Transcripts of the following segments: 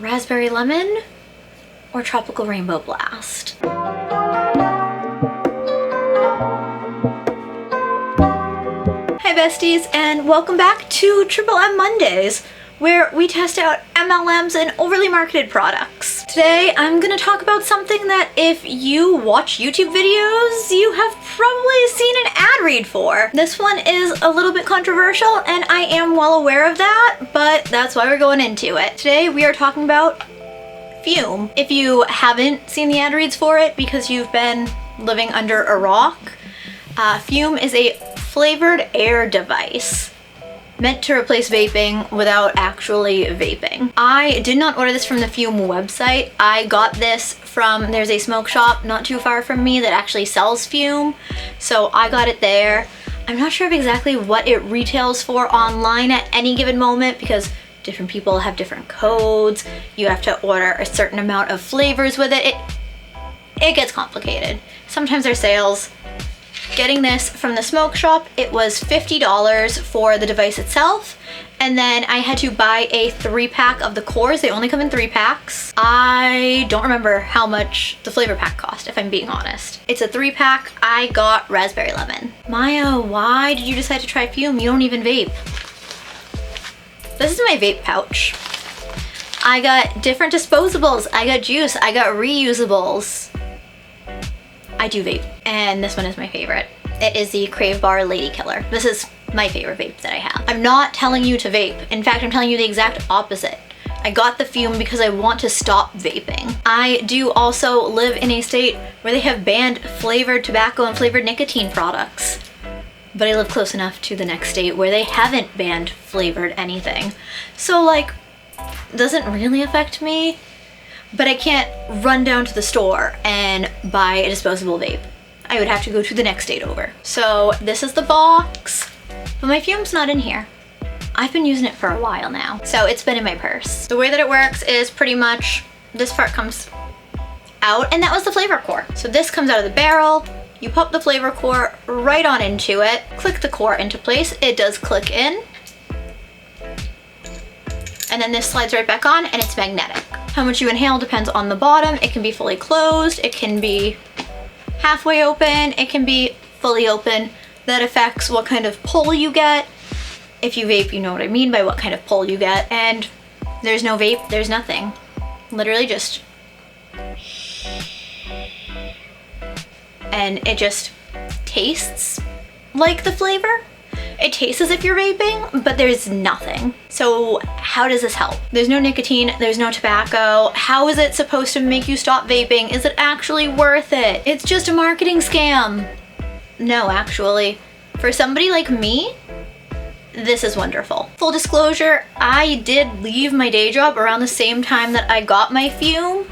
Raspberry lemon or tropical rainbow blast? Hi besties, and welcome back to MMMondays, where we test out MLMs and overly marketed products. Today I'm gonna talk about something that if you watch YouTube videos, you have probably seen an ad read for. This one is a little bit controversial and I am well aware of that, but that's why we're going into it. Today we are talking about Fume. If you haven't seen the ad reads for it because you've been living under a rock, Fume is a flavored air device meant to replace vaping without actually vaping. I did not order this from the Fume website. I got this from, there's a smoke shop not too far from me that actually sells Fume, so I got it there. I'm not sure of exactly what it retails for online at any given moment because different people have different codes. You have to order a certain amount of flavors with it. It gets complicated. Sometimes there's sales. Getting this from the smoke shop, it was $50 for the device itself, and then I had to buy a 3-pack of the cores. They only come in 3 packs. I don't remember how much the flavor pack cost, if I'm being honest. It's a 3-pack. I got raspberry lemon. Maya, why did you decide to try Fume? You don't even vape. This is my vape pouch. I got different disposables. I got juice. I got reusables. I do vape, and this one is my favorite. It is the Crave Bar Lady Killer. This is my favorite vape that I have. I'm not telling you to vape. In fact, I'm telling you the exact opposite. I got the Fume because I want to stop vaping. I do also live in a state where they have banned flavored tobacco and flavored nicotine products. But I live close enough to the next state where they haven't banned flavored anything. So like, doesn't really affect me. But I can't run down to the store and buy a disposable vape. I would have to go to the next state over. So this is the box, but my Fume's not in here. I've been using it for a while now, so it's been in my purse. The way that it works is pretty much this part comes out, and that was the flavor core. So this comes out of the barrel, you pop the flavor core right on into it, click the core into place, it does click in, and then this slides right back on and it's magnetic. How much you inhale depends on the bottom. It can be fully closed, it can be halfway open, it can be fully open. That affects what kind of pull you get. If you vape, you know what I mean by what kind of pull you get. And there's no vape, there's nothing. Literally just... and it just tastes like the flavor. It tastes as if you're vaping, but there's nothing. So how does this help? There's no nicotine, there's no tobacco. How is it supposed to make you stop vaping? Is it actually worth it? It's just a marketing scam. No, actually. For somebody like me, this is wonderful. Full disclosure, I did leave my day job around the same time that I got my Fume,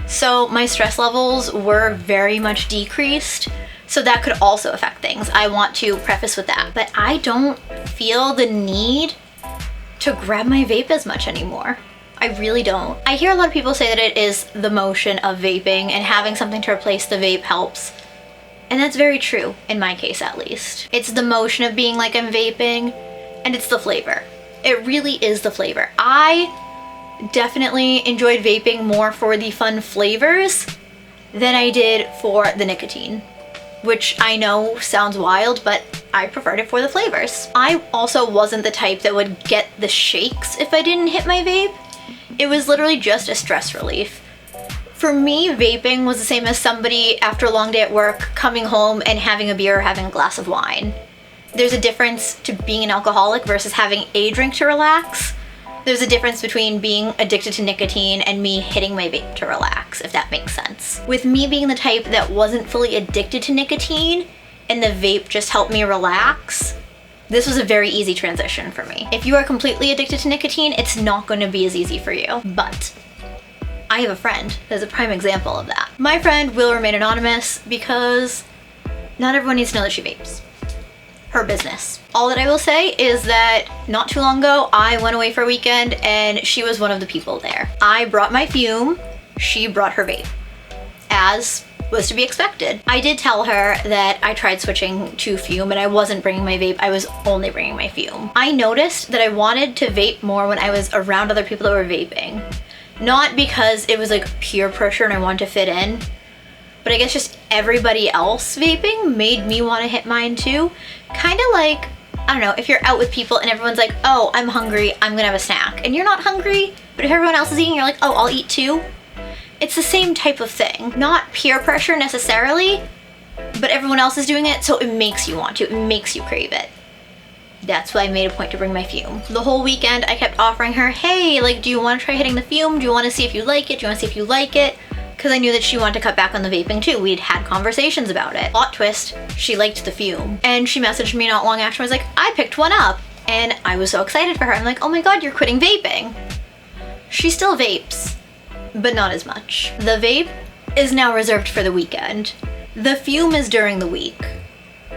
so my stress levels were very much decreased. So that could also affect things. I want to preface with that. But I don't feel the need to grab my vape as much anymore. I really don't. I hear a lot of people say that it is the motion of vaping and having something to replace the vape helps. And that's very true, in my case at least. It's the motion of being like I'm vaping, and it's the flavor. It really is the flavor. I definitely enjoyed vaping more for the fun flavors than I did for the nicotine, which I know sounds wild, but I preferred it for the flavors. I also wasn't the type that would get the shakes if I didn't hit my vape. It was literally just a stress relief. For me, vaping was the same as somebody after a long day at work coming home and having a beer or having a glass of wine. There's a difference to being an alcoholic versus having a drink to relax. There's a difference between being addicted to nicotine and me hitting my vape to relax, if that makes sense. With me being the type that wasn't fully addicted to nicotine and the vape just helped me relax, this was a very easy transition for me. If you are completely addicted to nicotine, it's not going to be as easy for you. But I have a friend that's a prime example of that. My friend will remain anonymous because not everyone needs to know that she vapes. Her business. All that I will say is that not too long ago, I went away for a weekend and she was one of the people there. I brought my Fume, she brought her vape, as was to be expected. I did tell her that I tried switching to Fume and I wasn't bringing my vape, I was only bringing my Fume. I noticed that I wanted to vape more when I was around other people that were vaping. Not because it was like peer pressure and I wanted to fit in, but I guess just everybody else vaping made me want to hit mine too. Kind of like, I don't know, if you're out with people and everyone's like, oh, I'm hungry, I'm gonna have a snack. And you're not hungry, but if everyone else is eating, you're like, oh, I'll eat too. It's the same type of thing. Not peer pressure necessarily, but everyone else is doing it, so it makes you want to. It makes you crave it. That's why I made a point to bring my Fume. The whole weekend, I kept offering her, hey, like, do you want to try hitting the Fume? Do you want to see if you like it? Do you want to see if you like it? Because I knew that she wanted to cut back on the vaping too. We'd had conversations about it. Plot twist, she liked the Fume. And she messaged me not long after, I was like, I picked one up. And I was so excited for her. I'm like, oh my God, you're quitting vaping. She still vapes, but not as much. The vape is now reserved for the weekend. The Fume is during the week,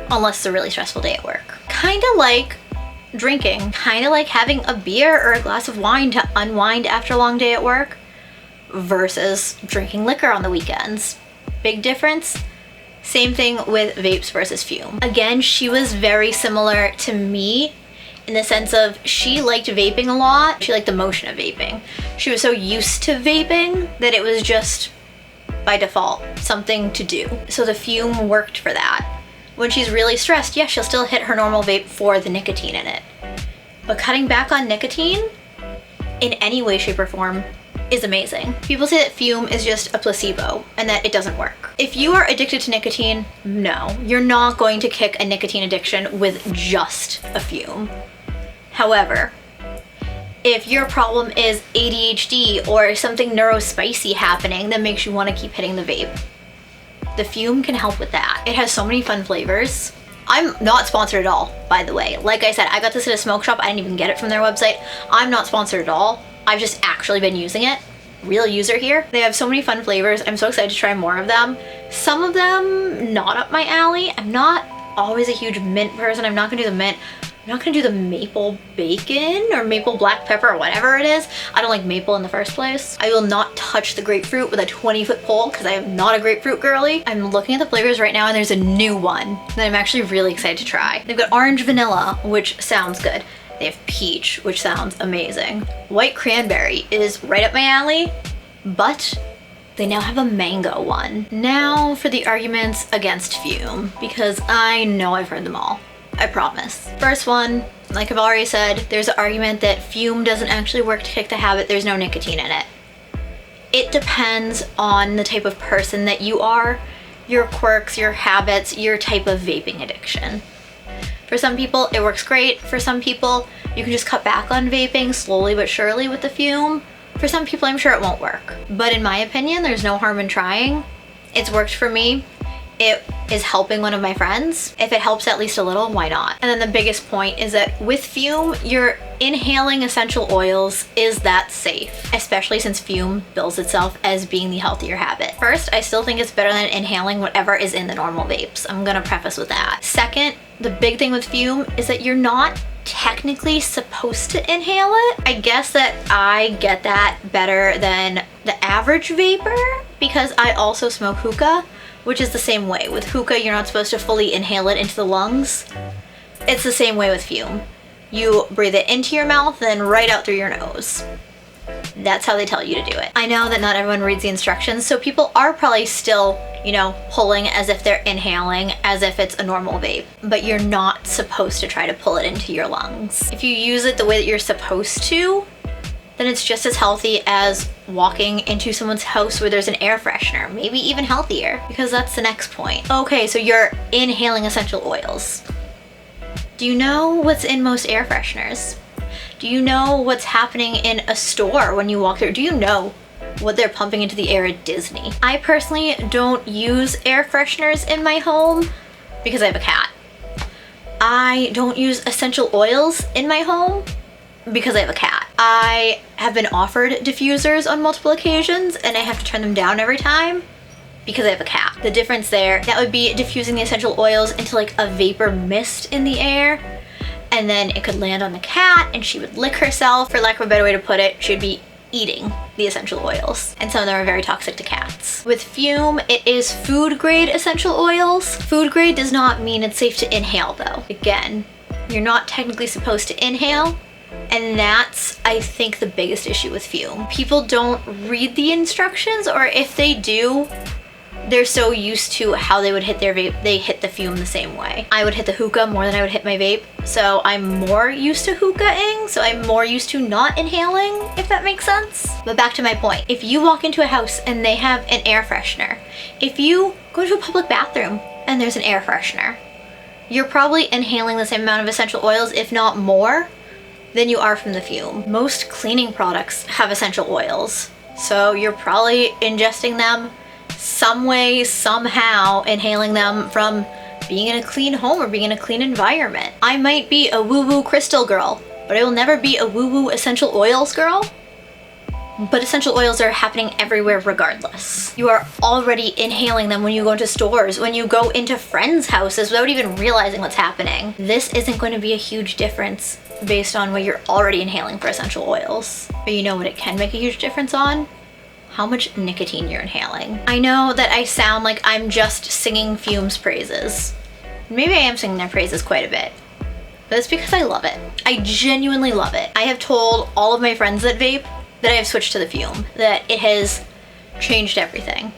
unless it's a really stressful day at work. Kind of like drinking, kind of like having a beer or a glass of wine to unwind after a long day at work versus drinking liquor on the weekends. Big difference. Same thing with vapes versus Fume. Again, she was very similar to me in the sense of she liked vaping a lot. She liked the motion of vaping. She was so used to vaping that it was just by default something to do. So the Fume worked for that. When she's really stressed, yeah, she'll still hit her normal vape for the nicotine in it. But cutting back on nicotine in any way, shape, or form is amazing. People say that Fume is just a placebo and that it doesn't work. If you are addicted to nicotine, no, you're not going to kick a nicotine addiction with just a Fume. However, if your problem is ADHD or something neurospicy happening that makes you want to keep hitting the vape, the Fume can help with that. It has so many fun flavors. I'm not sponsored at all, by the way. Like I said, I got this at a smoke shop. I didn't even get it from their website. I'm not sponsored at all. I've just actually been using it. Real user here. They have so many fun flavors. I'm so excited to try more of them. Some of them not up my alley. I'm not always a huge mint person. I'm not gonna do the mint. I'm not gonna do the maple bacon or maple black pepper or whatever it is. I don't like maple in the first place. I will not touch the grapefruit with a 20-foot pole because I am not a grapefruit girly. I'm looking at the flavors right now and there's a new one that I'm actually really excited to try. They've got orange vanilla, which sounds good. They have peach, which sounds amazing. White cranberry is right up my alley, but they now have a mango one. Now for the arguments against Fume, because I know I've heard them all. I promise. First one, like I've already said, there's an argument that Fume doesn't actually work to kick the habit. There's no nicotine in it. It depends on the type of person that you are, your quirks, your habits, your type of vaping addiction. For some people, it works great. For some people, you can just cut back on vaping slowly but surely with the Fume. For some people, I'm sure it won't work. But in my opinion, there's no harm in trying. It's worked for me. It is helping one of my friends. If it helps at least a little, why not? And then the biggest point is that with Fume, you're inhaling essential oils. Is that safe? Especially since Fume bills itself as being the healthier habit. First, I still think it's better than inhaling whatever is in the normal vapes. I'm gonna preface with that. Second, the big thing with Fume is that you're not technically supposed to inhale it. I guess that I get that better than the average vapor because I also smoke hookah, which is the same way. With hookah, you're not supposed to fully inhale it into the lungs. It's the same way with Fume. You breathe it into your mouth, then right out through your nose. That's how they tell you to do it. I know that not everyone reads the instructions, so people are probably still, you know, pulling as if they're inhaling, as if it's a normal vape. But you're not supposed to try to pull it into your lungs. If you use it the way that you're supposed to, then it's just as healthy as walking into someone's house where there's an air freshener, maybe even healthier, because that's the next point. Okay, so you're inhaling essential oils. Do you know what's in most air fresheners? Do you know what's happening in a store when you walk through? Do you know what they're pumping into the air at Disney? I personally don't use air fresheners in my home because I have a cat. I don't use essential oils in my home because I have a cat. I have been offered diffusers on multiple occasions and I have to turn them down every time because I have a cat. The difference there, that would be diffusing the essential oils into like a vapor mist in the air, and then it could land on the cat and she would lick herself. For lack of a better way to put it, she'd be eating the essential oils, and some of them are very toxic to cats. With Fume, it is food grade essential oils. Food grade does not mean it's safe to inhale though. Again, you're not technically supposed to inhale, And that's, I think, the biggest issue with fume. People don't read the instructions, or if they do, they're so used to how they would hit their vape, they hit the fume the same way. I would hit the hookah more than I would hit my vape, so I'm more used to hookahing, so I'm more used to not inhaling, if that makes sense. But back to my point. If you walk into a house and they have an air freshener, if you go to a public bathroom and there's an air freshener, you're probably inhaling the same amount of essential oils, if not more, than you are from the fume. Most cleaning products have essential oils, so you're probably ingesting them some way, somehow, inhaling them from being in a clean home or being in a clean environment. I might be a woo-woo crystal girl, but I will never be a woo-woo essential oils girl. But essential oils are happening everywhere regardless. You are already inhaling them when you go into stores, when you go into friends' houses without even realizing what's happening. This isn't going to be a huge difference based on what you're already inhaling for essential oils. But you know what it can make a huge difference on? How much nicotine you're inhaling. I know that I sound like I'm just singing fumes praises. Maybe I am singing their praises quite a bit, but it's because I love it. I genuinely love it. I have told all of my friends that vape that I have switched to the fume, that it has changed everything.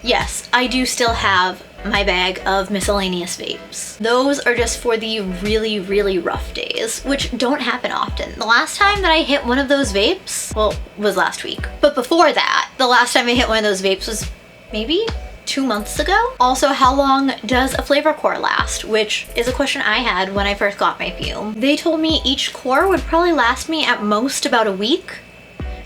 Yes, I do still have my bag of miscellaneous vapes. Those are just for the really, really rough days, which don't happen often. The last time that I hit one of those vapes, well, was last week. But before that, the last time I hit one of those vapes was maybe 2 months ago. Also, how long does a flavor core last? Which is a question I had when I first got my fume. They told me each core would probably last me at most about a week.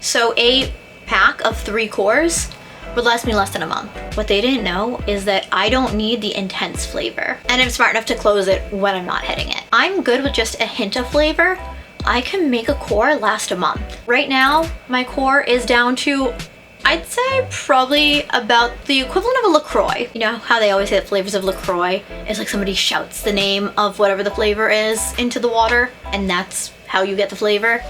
So a pack of 3 cores would last me less than a month. What they didn't know is that I don't need the intense flavor, and I'm smart enough to close it when I'm not hitting it. I'm good with just a hint of flavor. I can make a core last a month. Right now, my core is down to, I'd say, probably about the equivalent of a LaCroix. You know how they always say that flavors of LaCroix is like somebody shouts the name of whatever the flavor is into the water, and that's how you get the flavor?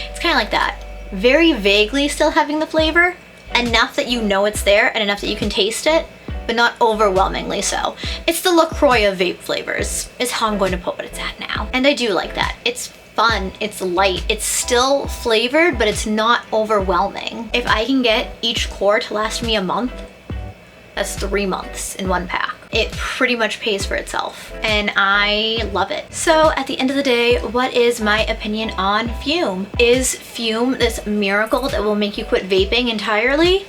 It's kind of like that. Very vaguely still having the flavor, enough that you know it's there and enough that you can taste it, but not overwhelmingly so. It's the LaCroix of vape flavors, is how I'm going to put what it's at now. And I do like that. It's fun, it's light, it's still flavored, but it's not overwhelming. If I can get each core to last me a month, that's 3 months in one pack. It pretty much pays for itself, and I love it. So at the end of the day, what is my opinion on fume? Is fume this miracle that will make you quit vaping entirely?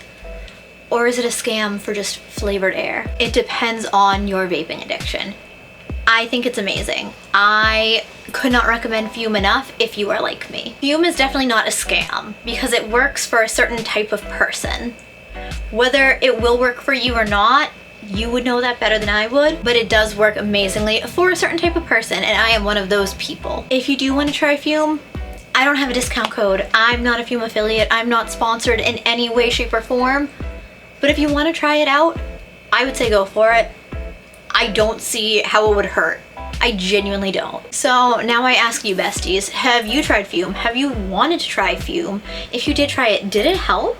Or is it a scam for just flavored air? It depends on your vaping addiction. I think it's amazing. I could not recommend fume enough if you are like me. Fume is definitely not a scam because it works for a certain type of person. Whether it will work for you or not, you would know that better than I would, but it does work amazingly for a certain type of person, and I am one of those people. If you do want to try fume, I don't have a discount code. I'm not a fume affiliate. I'm not sponsored in any way, shape, or form. But if you want to try it out, I would say go for it. I don't see how it would hurt. I genuinely don't. So now I ask you, besties, have you tried fume? Have you wanted to try fume? If you did try it, did it help?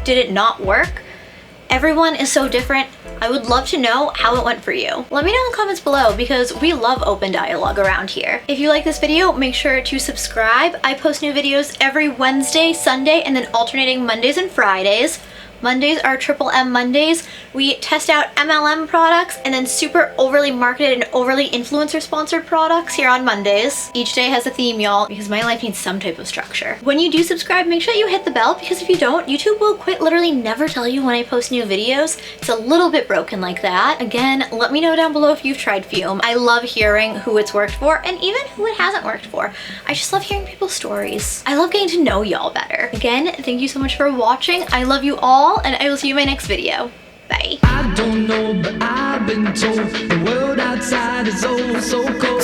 Did it not work? Everyone is so different. I would love to know how it went for you. Let me know in the comments below because we love open dialogue around here. If you like this video, make sure to subscribe. I post new videos every Wednesday, Sunday, and then alternating Mondays and Fridays. Mondays are MMMondays. We test out MLM products and then super overly marketed and overly influencer sponsored products here on Mondays. Each day has a theme, y'all, because my life needs some type of structure. When you do subscribe, make sure you hit the bell because if you don't, YouTube will quite literally never tell you when I post new videos. It's a little bit broken like that. Again, let me know down below if you've tried fume. I love hearing who it's worked for and even who it hasn't worked for. I just love hearing people's stories. I love getting to know y'all better. Again, thank you so much for watching. I love you all, and I will see you in my next video. Bye. I don't know, but I've been told the world outside is oh so cold.